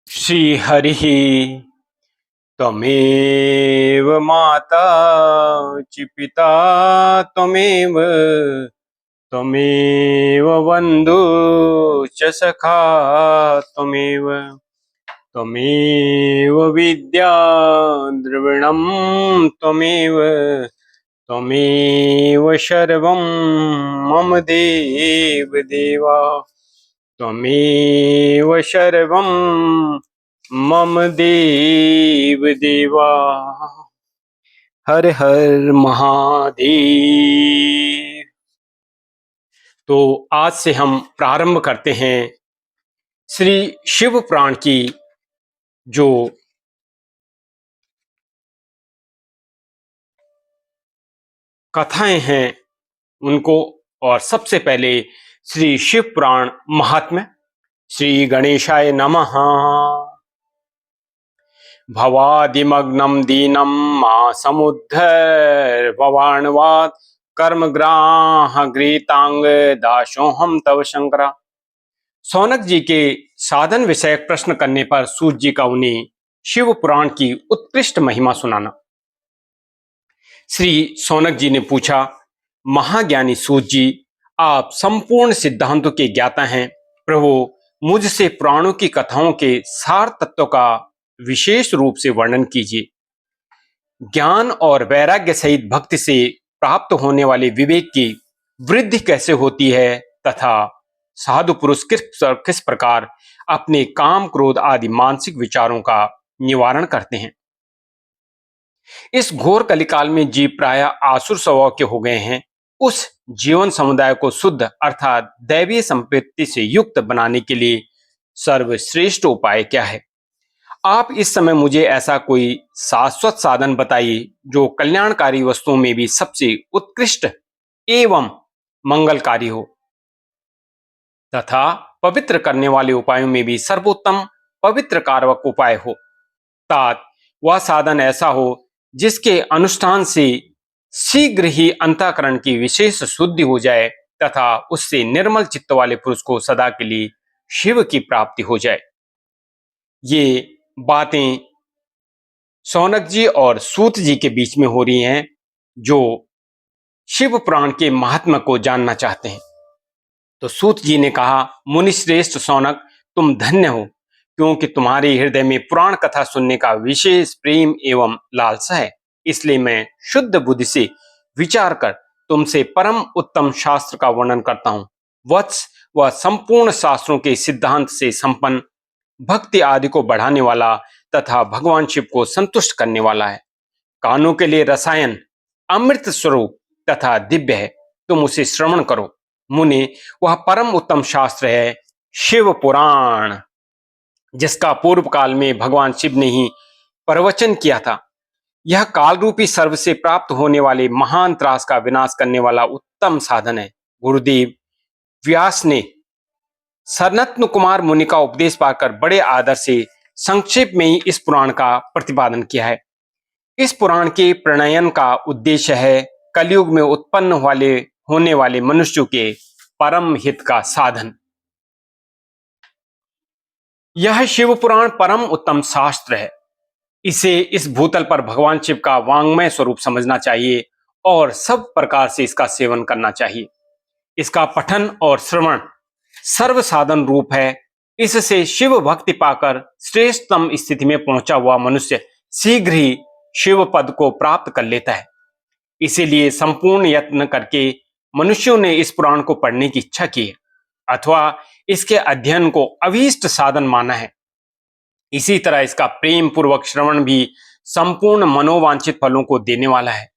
श्रीहरिः त्वमेव माता च पिता त्वमेव त्वमेव बन्धुश्च सखा त्वमेव त्वमेव विद्या द्रविणं त्वमेव त्वमेव सर्वं मम देव देवा त्वमेव सर्वं मम देव देवा। हर हर महादेव। तो आज से हम प्रारंभ करते हैं श्री शिव पुराण की जो कथाएं हैं उनको। और सबसे पहले श्री शिव पुराण महात्म्य। श्री गणेशाय नमः। भवादिमग्नं दीनं मा समुद्धर भवान्वात् कर्मग्राह गृहीतांग दासोहम तव शंकरा। सौनक जी के साधन विषयक प्रश्न करने पर सूत जी का उन्हें शिव पुराण की उत्कृष्ट महिमा सुनाना। श्री सौनक जी ने पूछा, महाज्ञानी सूत जी, आप संपूर्ण सिद्धांतों के ज्ञाता हैं। प्रभु, मुझसे पुराणों की कथाओं के सार तत्व का विशेष रूप से वर्णन कीजिए। ज्ञान और वैराग्य सहित भक्ति से प्राप्त होने वाले विवेक की वृद्धि कैसे होती है तथा साधु पुरुष किस प्रकार अपने काम क्रोध आदि मानसिक विचारों का निवारण करते हैं। इस घोर कलिकाल में जीव प्राय आसुर स्वभाव के हो गए हैं। उस जीवन समुदाय को शुद्ध अर्थात दैवीय संपत्ति से युक्त बनाने के लिए सर्वश्रेष्ठ उपाय क्या है? आप इस समय मुझे ऐसा कोई शाश्वत साधन बताइए जो कल्याणकारी वस्तुओं में भी सबसे उत्कृष्ट एवं मंगलकारी हो तथा पवित्र करने वाले उपायों में भी सर्वोत्तम पवित्र कारक उपाय हो। तात वह साधन ऐसा हो जिसके अनुष्ठान से शीघ्र ही अंतःकरण की विशेष शुद्धि हो जाए तथा उससे निर्मल चित्त वाले पुरुष को सदा के लिए शिव की प्राप्ति हो जाए। ये बातें सौनक जी और सूत जी के बीच में हो रही हैं, जो शिव पुराण के महात्मा को जानना चाहते हैं। तो सूत जी ने कहा, मुनिश्रेष्ठ सौनक, तुम धन्य हो, क्योंकि तुम्हारे हृदय में पुराण कथा सुनने का विशेष प्रेम एवं लालसा है। इसलिए मैं शुद्ध बुद्धि से विचार कर तुमसे परम उत्तम शास्त्र का वर्णन करता हूँ। वत्स, वह संपूर्ण शास्त्रों के सिद्धांत से संपन्न, भक्ति आदि को बढ़ाने वाला तथा भगवान शिव को संतुष्ट करने वाला है। कानों के लिए रसायन, अमृत स्वरूप तथा दिव्य है। तुम उसे श्रवण करो। मुने, वह परम उत्तम शास्त्र है शिव पुराण, जिसका पूर्व काल में भगवान शिव ने ही प्रवचन किया था। यह काल रूपी सर्व से प्राप्त होने वाले महान त्रास का विनाश करने वाला उत्तम साधन है। गुरुदेव व्यास ने सरनत्न कुमार मुनि का उपदेश पाकर बड़े आदर से संक्षेप में ही इस पुराण का प्रतिपादन किया है। इस पुराण के प्रणयन का उद्देश्य है कलयुग में उत्पन्न होने वाले मनुष्यों के परम हित का साधन। यह शिव पुराण परम उत्तम शास्त्र है। इसे इस भूतल पर भगवान शिव का वांग्मय स्वरूप समझना चाहिए और सब प्रकार से इसका सेवन करना चाहिए। इसका पठन और श्रवण सर्व साधन रूप है। इससे शिव भक्ति पाकर श्रेष्ठतम स्थिति में पहुंचा हुआ मनुष्य शीघ्र ही शिव पद को प्राप्त कर लेता है। इसीलिए संपूर्ण यत्न करके मनुष्यों ने इस पुराण को पढ़ने की इच्छा की है अथवा इसके अध्ययन को अभीष्ट साधन माना है। इसी तरह इसका प्रेम पूर्वक श्रवण भी संपूर्ण मनोवांछित फलों को देने वाला है।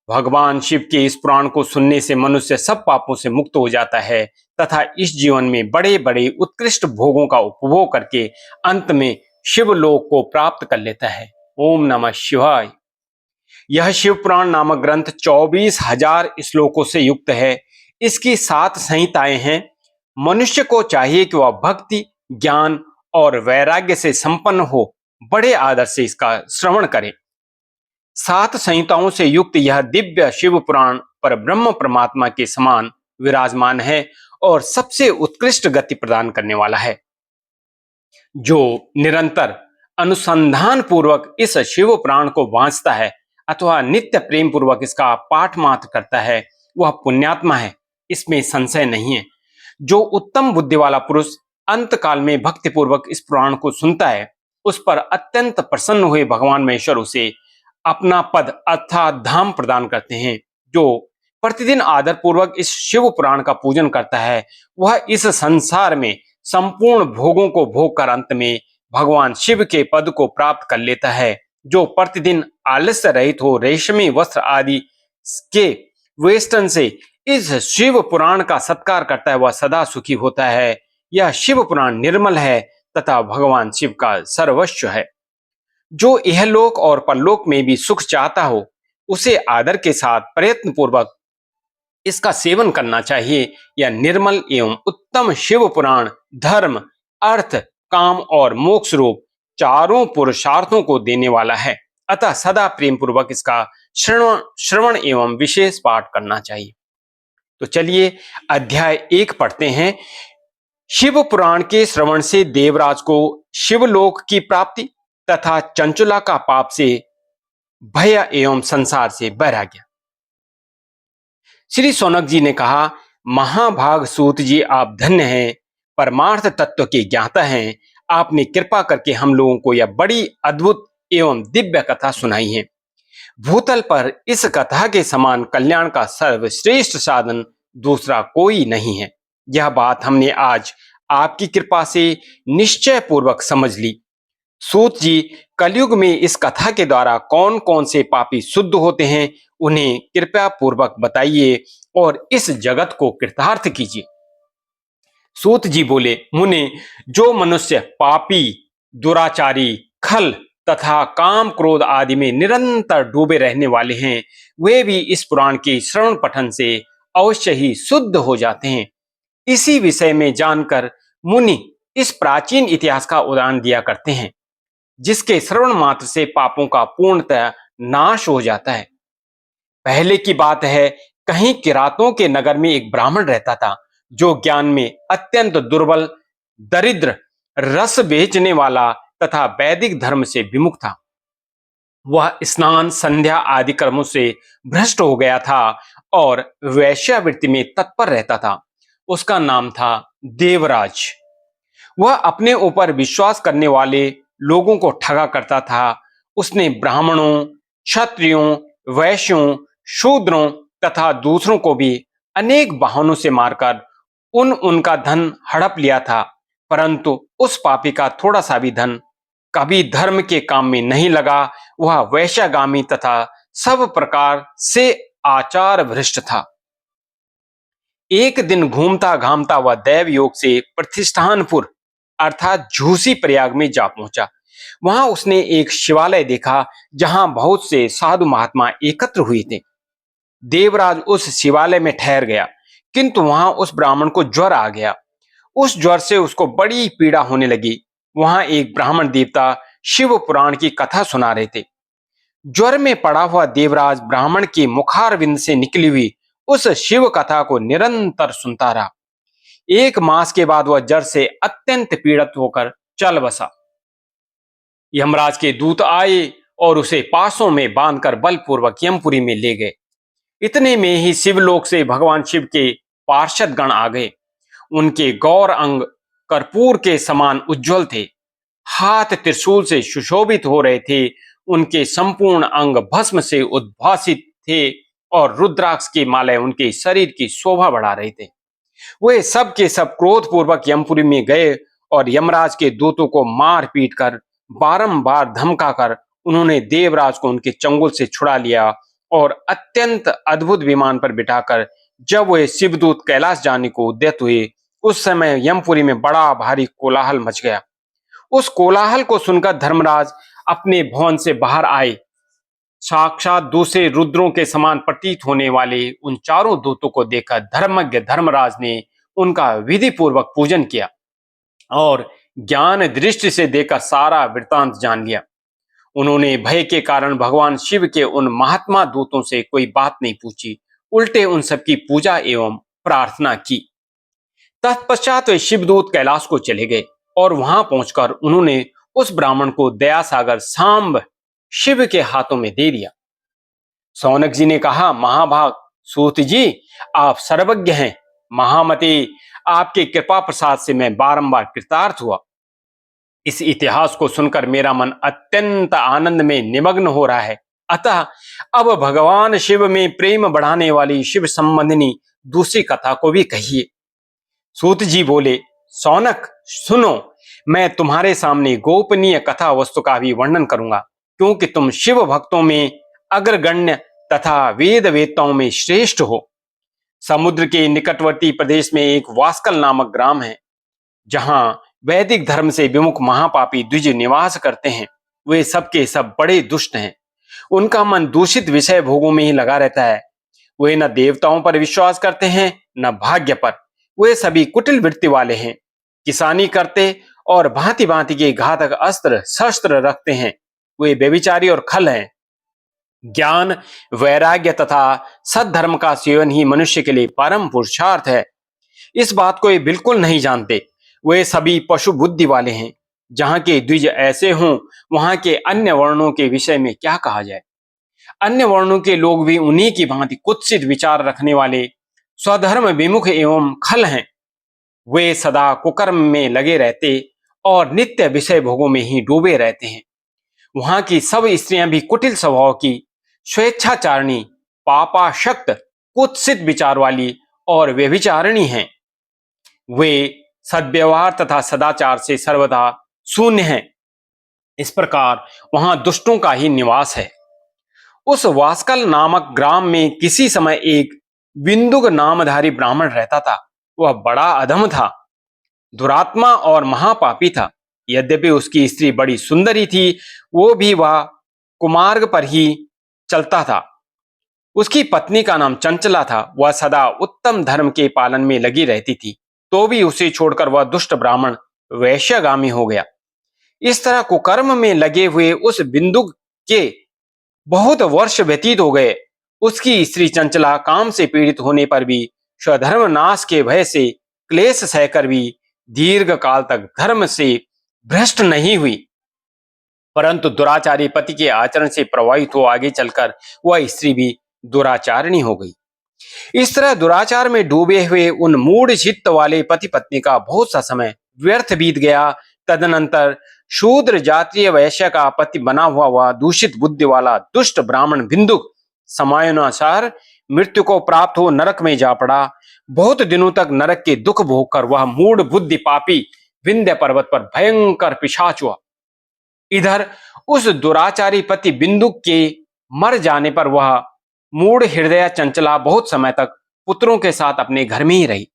भगवान शिव के इस पुराण को सुनने से मनुष्य सब पापों से मुक्त हो जाता है तथा इस जीवन में बड़े बड़े उत्कृष्ट भोगों का उपभोग करके अंत में शिवलोक को प्राप्त कर लेता है। ओम नमः शिवाय। यह शिव पुराण नामक ग्रंथ 24,000 श्लोकों से युक्त है। इसकी 7 संहिताएं हैं। मनुष्य को चाहिए कि वह भक्ति, ज्ञान और वैराग्य से संपन्न हो बड़े आदर से इसका श्रवण करे। 7 संहिताओं से युक्त यह दिव्य शिव पुराण पर ब्रह्म परमात्मा के समान विराजमान है और सबसे उत्कृष्ट गति प्रदान करने वाला है। जो निरंतर अनुसंधान पूर्वक इस शिव पुराण को वांचता है अथवा नित्य प्रेम पूर्वक इसका पाठ मात्र करता है, वह पुण्यात्मा है, इसमें संशय नहीं है। जो उत्तम बुद्धि वाला पुरुष अंत काल में भक्ति पूर्वक इस पुराण को सुनता है, उस पर अत्यंत प्रसन्न हुए भगवान महेश्वर उसे अपना पद अर्थात धाम प्रदान करते हैं। जो प्रतिदिन आदर पूर्वक इस शिव पुराण का पूजन करता है, वह इस संसार में संपूर्ण भोगों को भोग कर अंत में भगवान शिव के पद को प्राप्त कर लेता है। जो प्रतिदिन आलस्य रहित हो रेशमी वस्त्र आदि के वेष्टन से इस शिव पुराण का सत्कार करता है, वह सदा सुखी होता है। यह शिव पुराण निर्मल है तथा भगवान शिव का सर्वस्व है। जो इहलोक और परलोक में भी सुख चाहता हो, उसे आदर के साथ प्रयत्न पूर्वक इसका सेवन करना चाहिए। यह निर्मल एवं उत्तम शिव पुराण धर्म, अर्थ, काम और मोक्ष रूप चारों पुरुषार्थों को देने वाला है। अतः सदा प्रेम पूर्वक इसका श्रवण एवं विशेष पाठ करना चाहिए। तो चलिए अध्याय 1 पढ़ते हैं। शिव पुराण के श्रवण से देवराज को शिवलोक की प्राप्ति तथा चंचुला का पाप से भय एवं संसार से वैराग्य। श्री सौनक जी ने कहा, महाभाग सूत जी, आप धन्य हैं, परमार्थ तत्व के ज्ञाता हैं। आपने कृपा करके हम लोगों को यह बड़ी अद्भुत एवं दिव्य कथा सुनाई है। भूतल पर इस कथा के समान कल्याण का सर्वश्रेष्ठ साधन दूसरा कोई नहीं है। यह बात हमने आज आपकी कृपा से निश्चय पूर्वक समझ ली। सूत जी, कलयुग में इस कथा के द्वारा कौन कौन से पापी शुद्ध होते हैं, उन्हें कृपया पूर्वक बताइए और इस जगत को कृतार्थ कीजिए। सूत जी बोले, मुने, जो मनुष्य पापी, दुराचारी, खल तथा काम क्रोध आदि में निरंतर डूबे रहने वाले हैं, वे भी इस पुराण के श्रवण पठन से अवश्य ही शुद्ध हो जाते हैं। इसी विषय में जानकर मुनि इस प्राचीन इतिहास का उदाहरण दिया करते हैं, जिसके श्रवण मात्र से पापों का पूर्णतः नाश हो जाता है। पहले की बात है, कहीं किरातों के नगर में एक ब्राह्मण रहता था, जो ज्ञान में अत्यंत दुर्बल, दरिद्र, रस बेचने वाला तथा वैदिक धर्म से विमुख था। वह स्नान, संध्या आदि कर्मों से भ्रष्ट हो गया था और वैश्यावृत्ति में तत्पर रहता था। उसका नाम था देवराज। वह अपने ऊपर विश्वास करने वाले लोगों को ठगा करता था। उसने ब्राह्मणों, क्षत्रियों, वैश्यों, शूद्रों तथा दूसरों को भी अनेक बहानों से मारकर उनका धन हड़प लिया था, परंतु उस पापी का थोड़ा सा भी धन कभी धर्म के काम में नहीं लगा। वह वैश्यागामी तथा सब प्रकार से आचार भ्रष्ट था। एक दिन घूमता घामता वह दैव योग से प्रतिष्ठानपुर अर्थात झूसी प्रयाग में जा पहुंचा। वहां उसने एक शिवालय देखा, जहां बहुत से साधु महात्मा एकत्र हुए थे। देवराज उस शिवालय में ठहर गया, किंतु वहां उस ब्राह्मण को ज्वर आ गया। उस ज्वर से उसको बड़ी पीड़ा होने लगी। वहां एक ब्राह्मण देवता शिव पुराण की कथा सुना रहे थे। ज्वर में पड़ा हुआ देवराज ब्राह्मण के मुखारविंद से निकली हुई उस शिव कथा को निरंतर सुनता रहा। 1 मास के बाद वह जर से अत्यंत पीड़ित होकर चल बसा। यमराज के दूत आए और उसे पासों में बांधकर बलपूर्वक यमपुरी में ले गए। इतने में ही शिवलोक से भगवान शिव के पार्षद गण आ गए। उनके गौर अंग कर्पूर के समान उज्जवल थे, हाथ त्रिशूल से सुशोभित हो रहे थे। उनके संपूर्ण अंग भस्म से उद्भासित थे और रुद्राक्ष की मालाएं उनके शरीर की शोभा बढ़ा रहे थे। वे सब के सब क्रोध पूर्वक यमपुरी में गए और यमराज के दूतों को मार पीट कर बारंबार धमकाकर उन्होंने देवराज को उनके चंगुल से छुड़ा लिया और अत्यंत अद्भुत विमान पर बिठाकर जब वे शिवदूत कैलाश जाने को उद्यत हुए, उस समय यमपुरी में बड़ा भारी कोलाहल मच गया। उस कोलाहल को सुनकर धर्मराज अपने भवन से बाहर आए। साक्षात दूसरे रुद्रों के समान प्रतीत होने वाले उन चारों दूतों को देखकर धर्मज्ञ धर्मराज ने उनका विधि पूर्वक पूजन किया और ज्ञान दृष्टि से देखकर सारा वृतांत जान लिया। उन्होंने भय के कारण भगवान शिव के उन महात्मा दूतों से कोई बात नहीं पूछी, उल्टे उन सबकी पूजा एवं प्रार्थना की। तत्पश्चात वे शिवदूत कैलाश को चले गए। और वहां पहुंचकर उन्होंने उस ब्राह्मण को दया सागर सांब शिव के हाथों में दे दिया। सौनक जी ने कहा, महाभाग सूत जी, आप सर्वज्ञ हैं। महामते, आपके कृपा प्रसाद से मैं बारंबार कृतार्थ हुआ। इस इतिहास को सुनकर मेरा मन अत्यंत आनंद में निमग्न हो रहा है। अतः अब भगवान शिव में प्रेम बढ़ाने वाली शिव संबंधिनी दूसरी कथा को भी कहिए। सूत जी बोले, सौनक सुनो, मैं तुम्हारे सामने गोपनीय कथा वस्तु का भी वर्णन करूंगा, क्योंकि तुम शिव भक्तों में अग्रगण्य तथा वेद वेत्ताओं में श्रेष्ठ हो। समुद्र के निकटवर्ती प्रदेश में एक वास्कल नामक ग्राम है, जहां वैदिक धर्म से विमुख महापापी द्विज निवास करते हैं। वे सबके सब बड़े दुष्ट हैं। उनका मन दूषित विषय भोगों में ही लगा रहता है। वे न देवताओं पर विश्वास करते हैं, न भाग्य पर। वे सभी कुटिल वृत्ति वाले हैं। किसानी करते और भांति भांति के घातक अस्त्र शस्त्र रखते हैं। वे व्यभिचारी और खल हैं। ज्ञान, वैराग्य तथा सद्धर्म का सेवन ही मनुष्य के लिए परम पुरुषार्थ है। इस बात को ये बिल्कुल नहीं जानते। वे सभी पशु बुद्धि वाले हैं। जहां के द्विज ऐसे हों, वहां के अन्य वर्णों के विषय में क्या कहा जाए। अन्य वर्णों के लोग भी उन्हीं की भांति कुत्सित विचार रखने वाले, स्वधर्म विमुख एवं खल हैं। वे सदा कुकर्म में लगे रहते और नित्य विषय भोगों में ही डूबे रहते हैं। वहां की सब स्त्रियां भी कुटिल स्वभाव की, स्वेच्छाचारिणी, पापाशक्त, कुत्सित विचार वाली और व्यभिचारिणी हैं। वे सद्व्यवहार तथा सदाचार से सर्वदा शून्य हैं। इस प्रकार वहां दुष्टों का ही निवास है। उस वास्कल नामक ग्राम में किसी समय एक बिंदुक नामधारी ब्राह्मण रहता था। वह बड़ा अधम था, दुरात्मा और महापापी था। यद्यपि उसकी स्त्री बड़ी सुंदरी थी, वो भी वह कुमार्ग पर ही चलता था। उसकी पत्नी का नाम चंचला था। वह सदा उत्तम धर्म के पालन में लगी रहती थी, तो भी उसे छोड़कर वह दुष्ट ब्राह्मण वैश्यगामी हो गया। इस तरह कुकर्म में लगे हुए उस बिंदुक के बहुत वर्ष व्यतीत हो गए। उसकी स्त्री चंचला काम से पीड़ित होने पर भी स्वधर्म नाश के भय से क्लेश सहकर भी दीर्घ काल तक धर्म से भ्रष्ट नहीं हुई, परंतु दुराचारी पति के आचरण से प्रभावित हो आगे चलकर वह स्त्री भी दुराचारिणी हो गई। इस तरह दुराचार में डूबे हुए उन मूढ़ चित्त वाले पति पत्नी का बहुत सा समय व्यर्थ बीत गया। तदनंतर शूद्र जातीय वैश्य का पति बना हुआ वह दूषित बुद्धि वाला दुष्ट ब्राह्मण बिंदुक समयानुसार मृत्यु को प्राप्त हो नरक में जा पड़ा। बहुत दिनों तक नरक के दुख भोग कर वह मूढ़ बुद्धि पापी विंध्य पर्वत पर भयंकर पिशाच हुआ। इधर उस दुराचारी पति बिंदुक के मर जाने पर वह मूढ़ हृदय चंचला बहुत समय तक पुत्रों के साथ अपने घर में ही रही।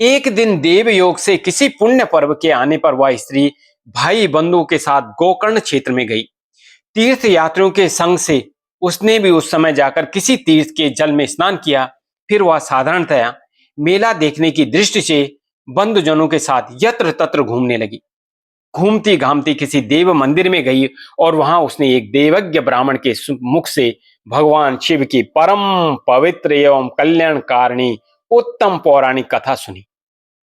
एक दिन देव योग से किसी पुण्य पर्व के आने पर वह स्त्री भाई बंधु के साथ गोकर्ण क्षेत्र में गई। तीर्थ यात्रियों के संग से उसने भी उस समय जाकर किसी तीर्थ के जल में स्नान किया। फिर वह साधारणतया मेला देखने की दृष्टि से बंधुजनों के साथ यत्र तत्र घूमने लगी। घूमती घामती किसी देव मंदिर में गई और वहां उसने एक देवज्ञ ब्राह्मण के मुख से भगवान शिव की परम पवित्र एवं कल्याणकारिणी उत्तम पौराणिक कथा सुनी।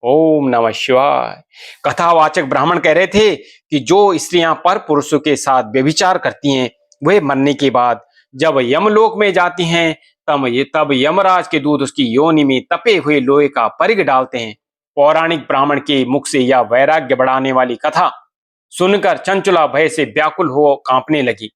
ओम नमः शिवाय। कथावाचक ब्राह्मण कह रहे थे कि जो स्त्रियां पर पुरुषों के साथ व्यभिचार करती हैं, वे मरने के बाद जब यमलोक में जाती हैं, तब यमराज के दूत उसकी योनि में तपे हुए लोहे का परिग डालते हैं। पौराणिक ब्राह्मण के मुख से यह वैराग्य बढ़ाने वाली कथा सुनकर चंचला भय से व्याकुल हो कांपने लगी।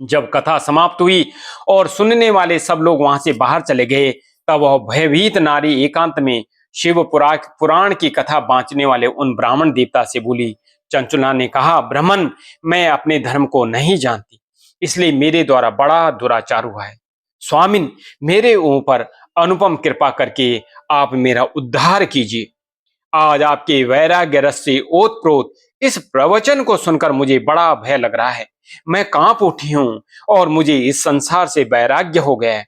जब कथा समाप्त हुई और सुनने वाले सब लोग वहां से बाहर चले गए, तब वह भयभीत नारी एकांत में शिव पुराण की कथा बांचने वाले उन ब्राह्मण देवता से बोली। चंचला ने कहा, ब्राह्मण, मैं अपने धर्म को नहीं जानती, इसलिए मेरे द्वारा बड़ा दुराचार हुआ है। स्वामिन, मेरे ऊपर अनुपम कृपा करके आप मेरा उद्धार कीजिए। आज आपके वैराग्य रस से ओतप्रोत इस प्रवचन को सुनकर मुझे बड़ा भय लग रहा है। मैं कांप उठी हूं और मुझे इस संसार से वैराग्य हो गया है।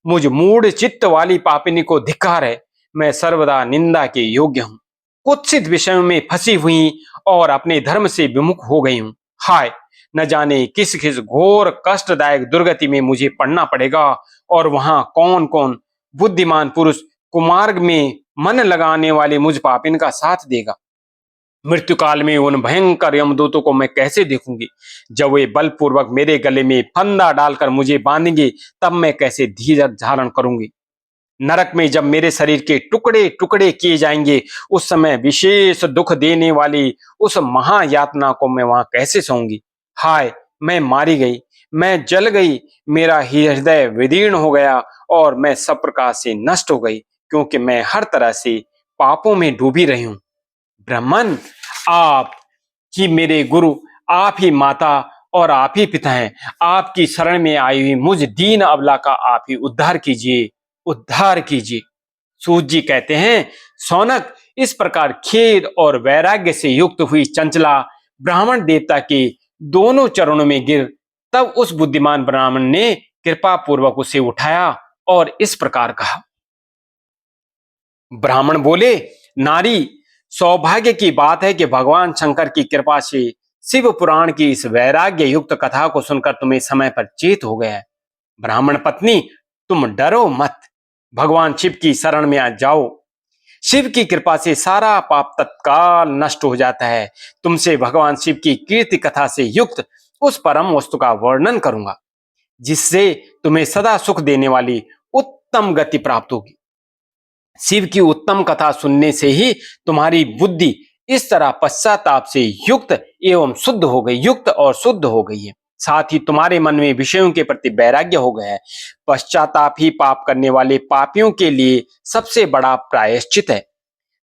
मुझ मूढ़ चित्त वाली पापिनी को धिक्कार है। मैं सर्वदा निंदा के योग्य हूं, कुत्सित विषयों में फंसी हुई और अपने धर्म से विमुख हो गई हूं। हाय, न जाने किस किस घोर कष्टदायक दुर्गति में मुझे पड़ना पड़ेगा और वहां कौन कौन बुद्धिमान पुरुष कुमार्ग में मन लगाने वाले मुझ पापिन का साथ देगा। मृत्यु काल में उन भयंकर यमदूतों को मैं कैसे देखूंगी? जब वे बलपूर्वक मेरे गले में फंदा डालकर मुझे बांधेंगे, तब मैं कैसे धीरज धारण करूंगी? नरक में जब मेरे शरीर के टुकड़े टुकड़े किए जाएंगे, उस समय विशेष दुख देने वाली उस महायातना को मैं वहां कैसे सहूंगी? हाय, मैं मारी गई, मैं जल गई, मेरा हृदय विदीर्ण हो गया और मैं सब प्रकार से नष्ट हो गई, क्योंकि मैं हर तरह से पापों में डूबी रही हूं। ब्राह्मण, आप ही मेरे गुरु, आप ही माता और आप ही पिता हैं। आपकी शरण में आई हुई मुझ दीन अबला का आप ही उद्धार कीजिए, उद्धार कीजिए। सूत जी कहते हैं, सौनक, इस प्रकार खेद और वैराग्य से युक्त हुई चंचला ब्राह्मण देवता के दोनों चरणों में गिर, तब उस बुद्धिमान ब्राह्मण ने कृपा पूर्वक उसे उठाया और इस प्रकार कहा। ब्राह्मण बोले, नारी, सौभाग्य की बात है कि भगवान शंकर की कृपा से शिव पुराण की इस वैराग्य युक्त कथा को सुनकर तुम्हें समय पर चेत हो गया है। ब्राह्मण पत्नी, तुम डरो मत, भगवान शिव की शरण में आ जाओ। शिव की कृपा से सारा पाप तत्काल नष्ट हो जाता है। तुमसे भगवान शिव की कीर्ति कथा से युक्त उस परम वस्तु का वर्णन करूंगा, जिससे तुम्हें सदा सुख देने वाली उत्तम गति प्राप्त होगी। शिव की उत्तम कथा सुनने से ही तुम्हारी बुद्धि इस तरह पश्चाताप से युक्त एवं शुद्ध हो गई, युक्त और शुद्ध हो गई है। साथ ही तुम्हारे मन में विषयों के प्रति वैराग्य हो गया है। पश्चाताप ही पाप करने वाले पापियों के लिए सबसे बड़ा प्रायश्चित है।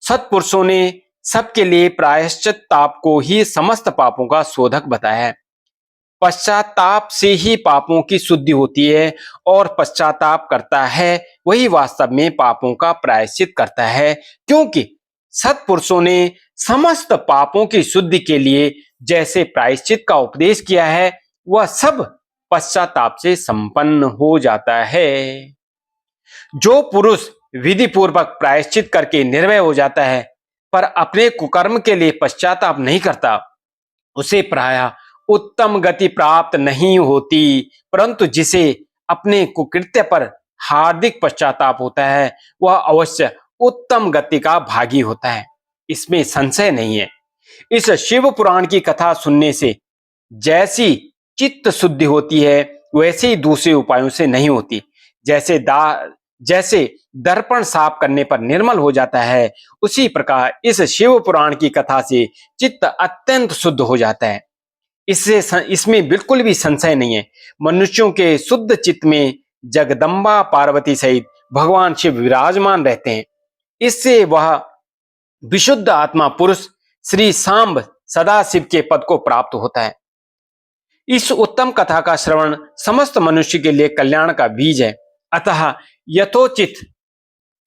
सत्पुरुषों ने सबके लिए प्रायश्चित ताप को ही समस्त पापों का शोधक बताया है। पश्चाताप से ही पापों की शुद्धि होती है और पश्चाताप करता है वही वास्तव में पापों का प्रायश्चित करता है, क्योंकि सत्पुरुषों ने समस्त पापों की शुद्धि के लिए जैसे प्रायश्चित का उपदेश किया है, वह सब पश्चाताप से संपन्न हो जाता है। जो पुरुष विधि पूर्वक प्रायश्चित करके निर्भय हो जाता है पर अपने कुकर्म के लिए पश्चाताप नहीं करता, उसे प्रायः उत्तम गति प्राप्त नहीं होती, परंतु जिसे अपने कुकृत्य पर हार्दिक पश्चाताप होता है, वह अवश्य उत्तम गति का भागी होता है, इसमें संशय नहीं है। इस शिव पुराण की कथा सुनने से जैसी चित्त शुद्धि होती है, वैसे ही दूसरे उपायों से नहीं होती। जैसे दर्पण साफ करने पर निर्मल हो जाता है, उसी प्रकार इस शिव पुराण की कथा से चित्त अत्यंत शुद्ध हो जाता है। इसमें बिल्कुल भी संशय नहीं है। मनुष्यों के शुद्ध चित्त में जगदम्बा पार्वती सहित भगवान शिव विराजमान रहते हैं। इससे वह विशुद्ध आत्मा पुरुष श्री सांब सदाशिव के पद को प्राप्त होता है। इस उत्तम कथा का श्रवण समस्त मनुष्य के लिए कल्याण का बीज है। अतः यथोचित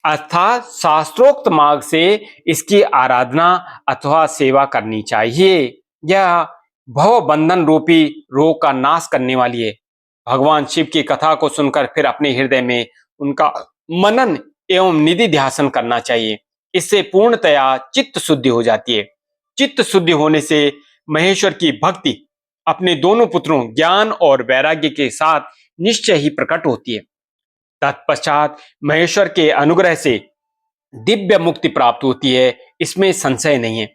अर्थात शास्त्रोक्त मार्ग से इसकी आराधना अथवा सेवा करनी चाहिए। यह भव बंधन रूपी रोग का नाश करने वाली है। भगवान शिव की कथा को सुनकर फिर अपने हृदय में उनका मनन एवं निधि ध्यासन करना चाहिए। इससे पूर्णतया चित्त शुद्धि हो जाती है। चित्त शुद्धि होने से महेश्वर की भक्ति अपने दोनों पुत्रों ज्ञान और वैराग्य के साथ निश्चय ही प्रकट होती है। तत्पश्चात महेश्वर के अनुग्रह से दिव्य मुक्ति प्राप्त होती है, इसमें संशय नहीं है।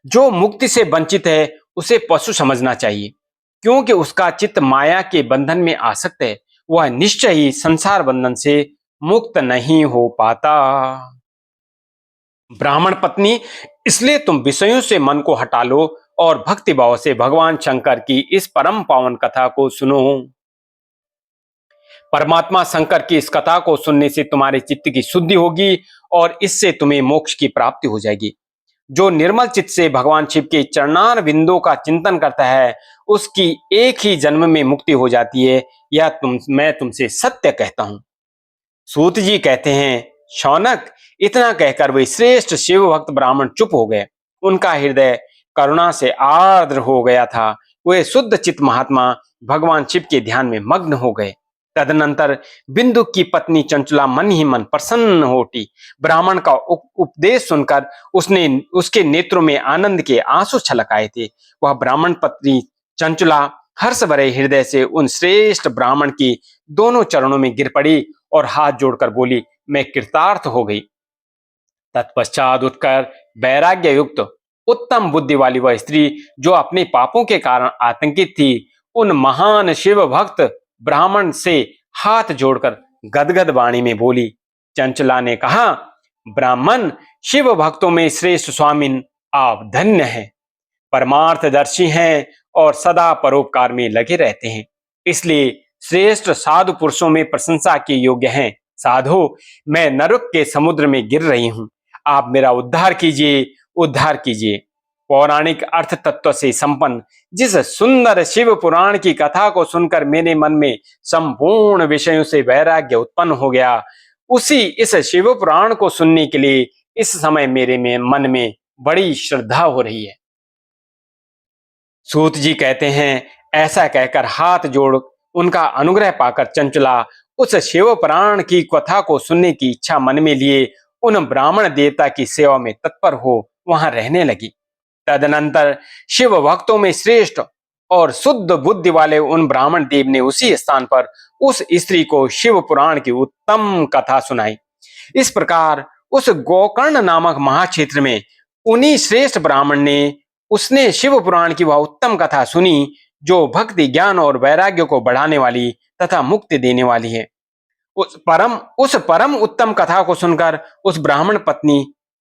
जो मुक्ति से वंचित है उसे पशु समझना चाहिए, क्योंकि उसका चित्त माया के बंधन में आसक्त है। वह निश्चय ही संसार बंधन से मुक्त नहीं हो पाता। ब्राह्मण पत्नी, इसलिए तुम विषयों से मन को हटा लो और भक्ति भाव से भगवान शंकर की इस परम पावन कथा को सुनो। परमात्मा शंकर की इस कथा को सुनने से तुम्हारे चित्त की शुद्धि होगी और इससे तुम्हें मोक्ष की प्राप्ति हो जाएगी। जो निर्मल चित्त से भगवान शिव के चरणार बिंदु का चिंतन करता है, उसकी एक ही जन्म में मुक्ति हो जाती है। यह मैं तुमसे सत्य कहता हूं। सूत जी कहते हैं, शौनक, इतना कहकर वे श्रेष्ठ शिव भक्त ब्राह्मण चुप हो गए। उनका हृदय करुणा से आर्द्र हो गया था। वे शुद्ध चित्त महात्मा भगवान शिव के ध्यान में मग्न हो गए। तदनंतर बिंदु की पत्नी चंचला मन ही मन प्रसन्न हो उठी। ब्राह्मण का उपदेश सुनकर उसके नेत्रों में आनंद के आंसू छलक आए थे। वह ब्राह्मण पत्नी चंचला हर्ष भरे हृदय से उन श्रेष्ठ ब्राह्मण की दोनों चरणों में गिर पड़ी और हाथ जोड़कर बोली, मैं कृतार्थ हो गई। तत्पश्चात उठकर वैराग्य युक्त उत्तम बुद्धि वाली वह स्त्री जो अपने पापों के कारण आतंकित थी, उन महान शिव भक्त ब्राह्मण से हाथ जोड़कर गदगद वाणी में बोली। चंचला ने कहा, ब्राह्मण, शिव भक्तों में श्रेष्ठ स्वामिन, आप धन्य हैं, परमार्थदर्शी हैं और सदा परोपकार में लगे रहते हैं, इसलिए श्रेष्ठ साधु पुरुषों में प्रशंसा के योग्य हैं। साधु, मैं नरक के समुद्र में गिर रही हूं, आप मेरा उद्धार कीजिए, उद्धार कीजिए। पौराणिक अर्थ तत्व से संपन्न जिस सुंदर शिव पुराण की कथा को सुनकर मेरे मन में संपूर्ण विषयों से वैराग्य उत्पन्न हो गया, उसी इस शिव पुराण को सुनने के लिए इस समय मेरे मन में बड़ी श्रद्धा हो रही है। सूत जी कहते हैं, ऐसा कहकर हाथ जोड़ उनका अनुग्रह पाकर चंचला उस शिव पुराण की कथा को सुनने की इच्छा मन में लिए उन ब्राह्मण देवता की सेवा में तत्पर हो वहां रहने लगी। तदनंतर शिव भक्तों में श्रेष्ठ और शुद्ध बुद्धि वाले उन ब्राह्मण देव ने उसी स्थान पर उस स्त्री को शिव पुराण की उत्तम कथा सुनाई। इस प्रकार उस गोकर्ण नामक महाक्षेत्र में उन्हीं श्रेष्ठ ब्राह्मण ने उसने शिव पुराण की वह उत्तम कथा सुनी जो भक्ति, ज्ञान और वैराग्य को बढ़ाने वाली तथा मुक्ति देने वाली है। उस परम उत्तम कथा को सुनकर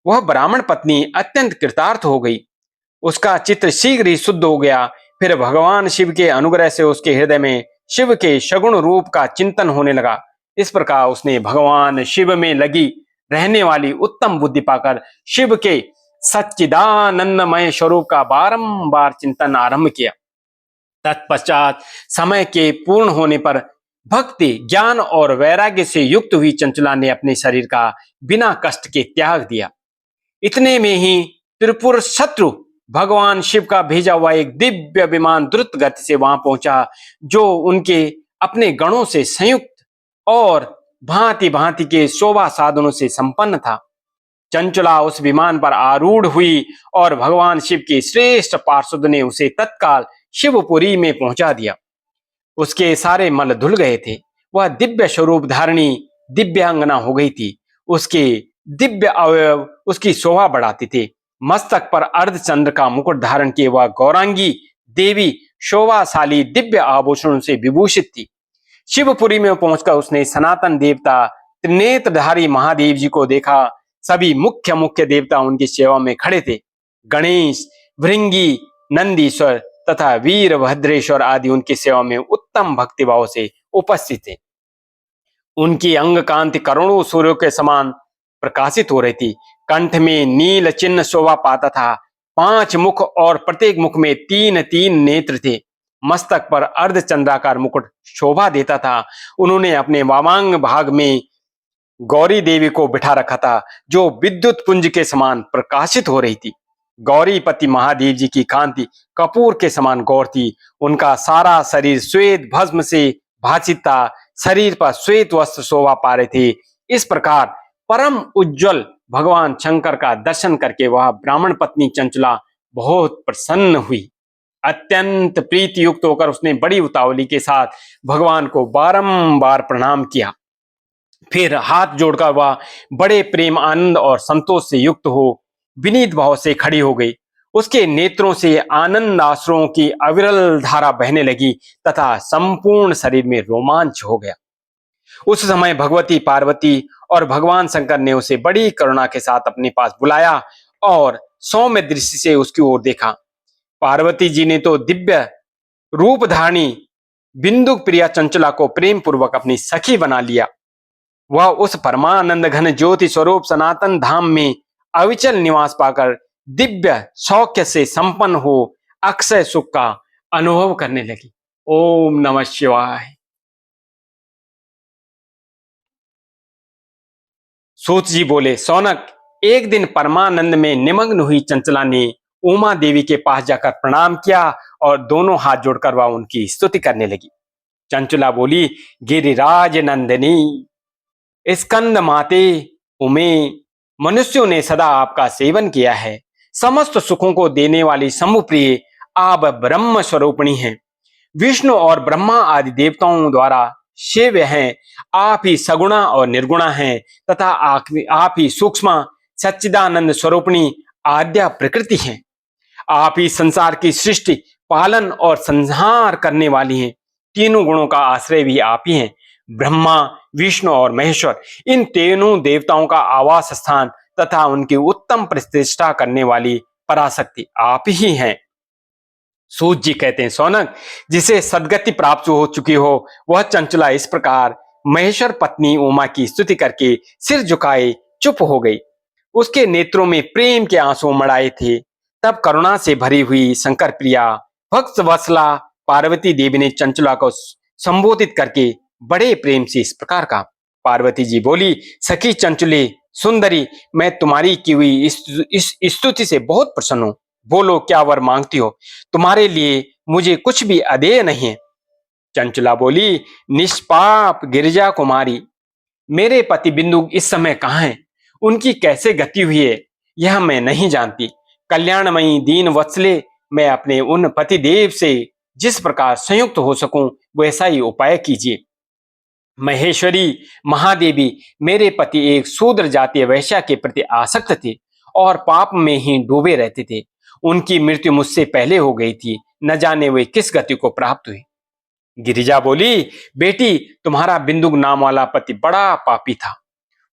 वह ब्राह्मण पत्नी अत्यंत कृतार्थ हो गई। उसका चित्त शीघ्र ही शुद्ध हो गया। फिर भगवान शिव के अनुग्रह से उसके हृदय में शिव के सगुण रूप का चिंतन होने लगा। इस प्रकार उसने भगवान शिव में लगी रहने वाली उत्तम बुद्धि पाकर शिव के सच्चिदानंदमय स्वरूप का बारंबार चिंतन आरंभ किया। तत्पश्चात समय के पूर्ण होने पर भक्ति, ज्ञान और वैराग्य से युक्त हुई चंचला ने अपने शरीर का बिना कष्ट के त्याग दिया। इतने में ही त्रिपुर शत्रु भगवान शिव का भेजा हुआ एक दिव्य विमान द्रुत गति से वहां पहुंचा, जो उनके अपने गणों से संयुक्त और भांति भांति के शोभा साधनों से संपन्न था। चंचला उस विमान पर आरूढ़ हुई और भगवान शिव के श्रेष्ठ पार्षद ने उसे तत्काल शिवपुरी में पहुंचा दिया। उसके सारे मल धुल गए थे। वह दिव्य स्वरूप धारणी दिव्यांगना हो गई थी। उसके दिव्य अवयव उसकी शोभा बढ़ाते थे। मस्तक पर अर्धचंद्र का मुकुट धारण किए वह गौरांगी देवी शोभाशाली दिव्य आभूषणों से विभूषित थी। शिवपुरी में पहुंचकर उसने सनातन देवता त्रिनेत्रधारी महादेव जी को देखा। सभी मुख्य देवता उनकी सेवा में खड़े थे। गणेश, भृंगी, नंदीश्वर तथा वीरभद्रेश्वर आदि उनकी सेवा में उत्तम भक्तिभाव से उपस्थित थे। उनकी अंग कांति करोड़ों सूर्यों के समान प्रकाशित हो रही थी। कंठ में नील चिन्ह शोभा पाता था। 5 मुख और प्रत्येक मुख में 3-3 नेत्र थे। मस्तक पर अर्धचंद्राकार मुकुट शोभा देता था। उन्होंने अपने वामांग भाग में गौरी देवी को बिठा रखा था, जो विद्युत पुंज के समान प्रकाशित हो रही थी। गौरीपति महादेव जी की कांति कपूर के समान गौर थी। उनका सारा शरीर श्वेत भस्म से भासित था। शरीर पर श्वेत वस्त्र शोभा पा रहे थे। इस प्रकार परम उज्जवल भगवान शंकर का दर्शन करके वह ब्राह्मण पत्नी चंचला बहुत प्रसन्न हुई। अत्यंत प्रीति युक्त होकर उसने बड़ी उतावली के साथ भगवान को बारंबार प्रणाम किया। फिर हाथ जोड़कर वह बड़े प्रेम, आनंद और संतोष से युक्त हो विनीत भाव से खड़ी हो गई। उसके नेत्रों से आनंद आश्रुओं की अविरल धारा बहने लगी तथा संपूर्ण शरीर में रोमांच हो गया। उस समय भगवती पार्वती और भगवान शंकर ने उसे बड़ी करुणा के साथ अपने पास बुलाया और सौम्य दृष्टि से उसकी ओर देखा। पार्वती जी ने तो दिव्य रूप धारणी बिंदु प्रिया चंचला को प्रेम पूर्वक अपनी सखी बना लिया। वह उस परमानंद घन ज्योति स्वरूप सनातन धाम में अविचल निवास पाकर दिव्य सौख्य से संपन्न हो अक्षय सुख का अनुभव करने लगी। ओम नमः शिवाय। सूत जी बोले, सौनक, एक दिन परमानंद में निमग्न हुई चंचला ने उमा देवी के पास जाकर प्रणाम किया और दोनों हाथ जोड़कर वह उनकी स्तुति करने लगी। चंचला बोली, गिरिराज नंदिनी, स्कंद माते उमे, मनुष्यों ने सदा आपका सेवन किया है। समस्त सुखों को देने वाली शंभुप्रिय आप ब्रह्म स्वरूपिणी हैं। विष्णु और ब्रह्मा आदि देवताओं द्वारा सेव्य हैं। आप ही सगुणा और निर्गुणा हैं तथा आप ही सूक्ष्म सच्चिदानंद स्वरूपिणी आद्या प्रकृति हैं। आप ही संसार की सृष्टि, पालन और संहार करने वाली हैं। तीनों गुणों का आश्रय भी आप ही हैं। ब्रह्मा, विष्णु और महेश्वर, इन तीनों देवताओं का आवास स्थान तथा उनकी उत्तम प्रतिष्ठा करने वाली पराशक्ति आप ही हैं। सूत जी कहते हैं, सौनक, जिसे सदगति प्राप्त हो चुकी हो, वह चंचला इस प्रकार महेश्वर पत्नी उमा की स्तुति करके सिर झुकाए चुप हो गई। उसके नेत्रों में प्रेम के आंसू मड़ाए थे। तब करुणा से भरी हुई शंकर प्रिया भक्त वत्सला पार्वती देवी ने चंचला को संबोधित करके बड़े प्रेम से इस प्रकार कहा। पार्वती जी बोली, सखी चंचले सुंदरी, मैं तुम्हारी की हुई इस स्तुति से बहुत प्रसन्न हूं। बोलो, क्या वर मांगती हो? तुम्हारे लिए मुझे कुछ भी अदेय नहीं है। चंचला बोली, निष्पाप गिरिजा कुमारी, मेरे पति बिंदु इस समय कहाँ हैं? उनकी कैसे गति हुई है यह मैं नहीं जानती। कल्याणमयी दीन वत्सले, मैं अपने उन पति देव से जिस प्रकार संयुक्त हो सकूं वैसा ही उपाय कीजिए। महेश्वरी, महादेवी, मेरे पति एक शूद्र जातीय वैश्या के प्रति आसक्त थे और पाप में ही डूबे रहते थे। उनकी मृत्यु मुझसे पहले हो गई थी। न जाने वे किस गति को प्राप्त हुई। गिरिजा बोली, बेटी, तुम्हारा बिंदु नाम वाला पति बड़ा पापी था।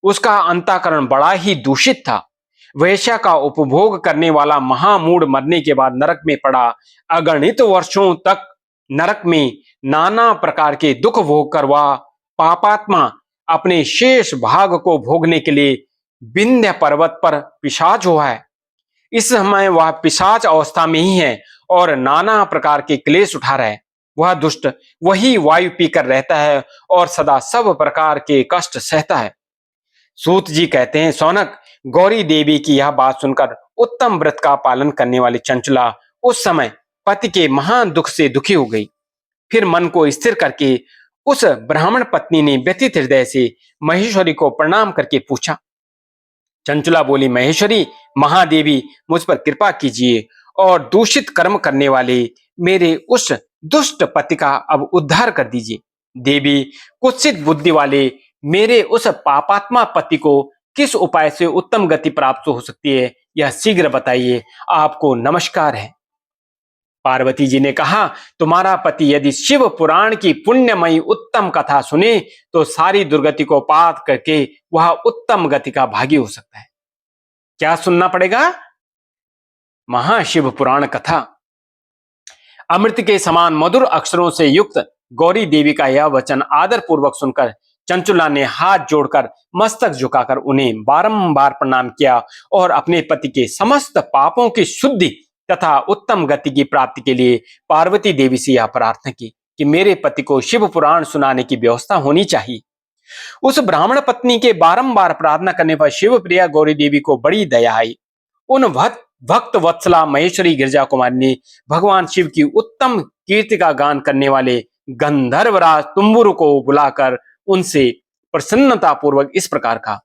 उसका अंतःकरण बड़ा ही दूषित था। वैश्या का उपभोग करने वाला महामूढ़ मरने के बाद नरक में पड़ा। अगणित वर्षों तक नरक में नाना प्रकार के दुख भोग कर वह पापात्मा अपने शेष भाग को भोगने के लिए विंध्य पर्वत पर पिशाच हुआ है। इस समय वह पिशाच अवस्था में ही है और नाना प्रकार के क्लेश उठा रहा है। वह दुष्ट वही वायु पीकर रहता है और सदा सब प्रकार के कष्ट सहता है। सूत जी कहते हैं, सौनक, गौरी देवी की यह बात सुनकर उत्तम व्रत का पालन करने वाली चंचला उस समय पति के महान दुख से दुखी हो गई। फिर मन को स्थिर करके उस ब्राह्मण पत्नी ने व्यथित हृदय से महेश्वरी को प्रणाम करके पूछा। चंचला बोली, महेश्वरी, महादेवी, मुझ पर कृपा कीजिए और दूषित कर्म करने वाले मेरे उस दुष्ट पति का अब उद्धार कर दीजिए। देवी, कुत्सित बुद्धि वाले मेरे उस पापात्मा पति को किस उपाय से उत्तम गति प्राप्त हो सकती है, यह शीघ्र बताइए। आपको नमस्कार है। पार्वती जी ने कहा, तुम्हारा पति यदि शिव पुराण की पुण्यमयी उत्तम कथा सुने तो सारी दुर्गति को पार करके वह उत्तम गति का भागी हो सकता है। क्या सुनना पड़ेगा? महाशिव पुराण कथा। अमृत के समान मधुर अक्षरों से युक्त गौरी देवी का यह वचन आदर पूर्वक सुनकर चंचुला ने हाथ जोड़कर मस्तक झुकाकर उन्हें बारंबार प्रणाम किया और अपने पति के समस्त पापों की शुद्धि तथा उत्तम गति की प्राप्ति के लिए पार्वती देवी से यह प्रार्थना की कि मेरे पति को शिव पुराण सुनाने की व्यवस्था होनी चाहिए। उस ब्राह्मण पत्नी के बारंबार प्रार्थना करने पर शिव प्रिया गौरी देवी को बड़ी दया आई। उन भक्त वत्सला महेश्वरी गिरजा कुमारी ने भगवान शिव की उत्तम कीर्ति का गान करने वाले गंधर्वराज तुम्बुरु को बुलाकर उनसे प्रसन्नता पूर्वक इस प्रकार कहा,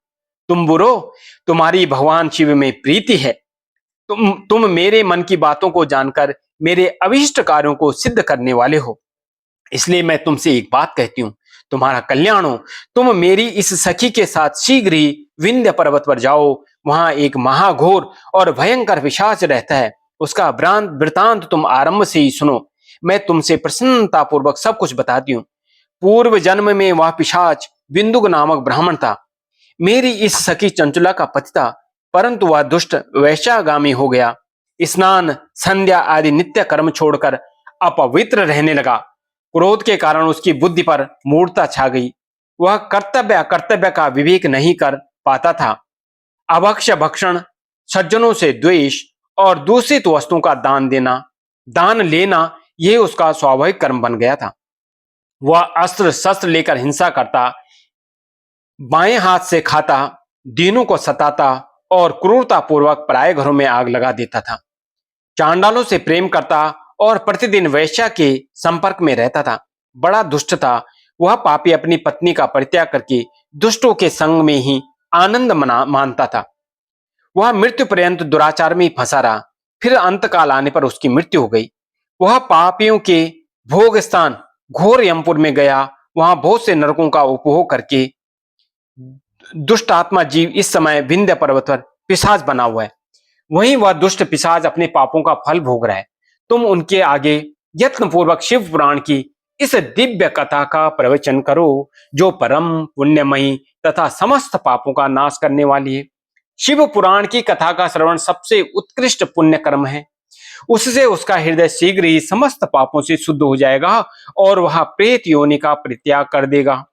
तुम्बुरो, तुम्हारी भगवान शिव में प्रीति है। तुम मेरे मन की बातों को जानकर मेरे अभिष्ट कार्यों को सिद्ध करने वाले हो। इसलिए मैं तुमसे एक बात कहती हूँ, तुम्हारा कल्याण हो। तुम मेरी इस सखी के साथ शीघ्र ही विंध्य पर्वत पर जाओ। वहां एक महाघोर और भयंकर पिशाच रहता है। उसका वृतांत तुम आरंभ से ही सुनो। मैं तुमसे प्रसन्नता पूर्वक सब कुछ बताती हूँ। पूर्व जन्म में वह पिशाच बिंदुक नामक ब्राह्मण था। मेरी इस सखी चंचला का पति था, परंतु वह दुष्ट वैश्यागामी हो गया। स्नान, संध्या आदि नित्य कर्म छोड़कर अपवित्र रहने लगा। क्रोध के कारण उसकी बुद्धि पर मूढ़ता छा गई। वह कर्तव्य अकर्तव्य का विवेक नहीं कर पाता था। अभक्ष भक्षण, सज्जनों से द्वेष और दूषित वस्तुओं का दान लेना यह उसका स्वाभाविक कर्म बन गया था। वह अस्त्र शस्त्र लेकर हिंसा करता, बाएं हाथ से खाता, दीनों को सताता और क्रूरता पूर्वक पराये घरों में आग लगा देता था। चांडालों से प्रेम करता और प्रतिदिन वैश्या के संपर्क में रहता था। बड़ा दुष्ट था। वह पापी अपनी पत्नी का परित्याग करके दुष्टों के संग में ही आनंद मानता था। वह मृत्यु पर्यंत दुराचार में फंसा रहा। फिर अंतकाल आने पर उसकी मृत्यु हो गई। वह पापियों के भोग स्थान घोर यमपुर में गया। वहां बहुत से नरकों का उपभोग करके दुष्ट आत्मा जीव इस समय विंध्य पर्वत पर पिशाच बना हुआ है। वहीं वह दुष्ट पिशाच अपने पापों का फल भोग रहा है। तुम उनके आगे यत्न पूर्वक शिव पुराण की इस दिव्य कथा का प्रवचन करो, जो परम पुण्यमयी तथा समस्त पापों का नाश करने वाली है। शिव पुराण की कथा का श्रवण सबसे उत्कृष्ट पुण्य कर्म है। उससे उसका हृदय शीघ्र ही समस्त पापों से शुद्ध हो जाएगा और वह प्रेत योनि का परित्याग कर देगा।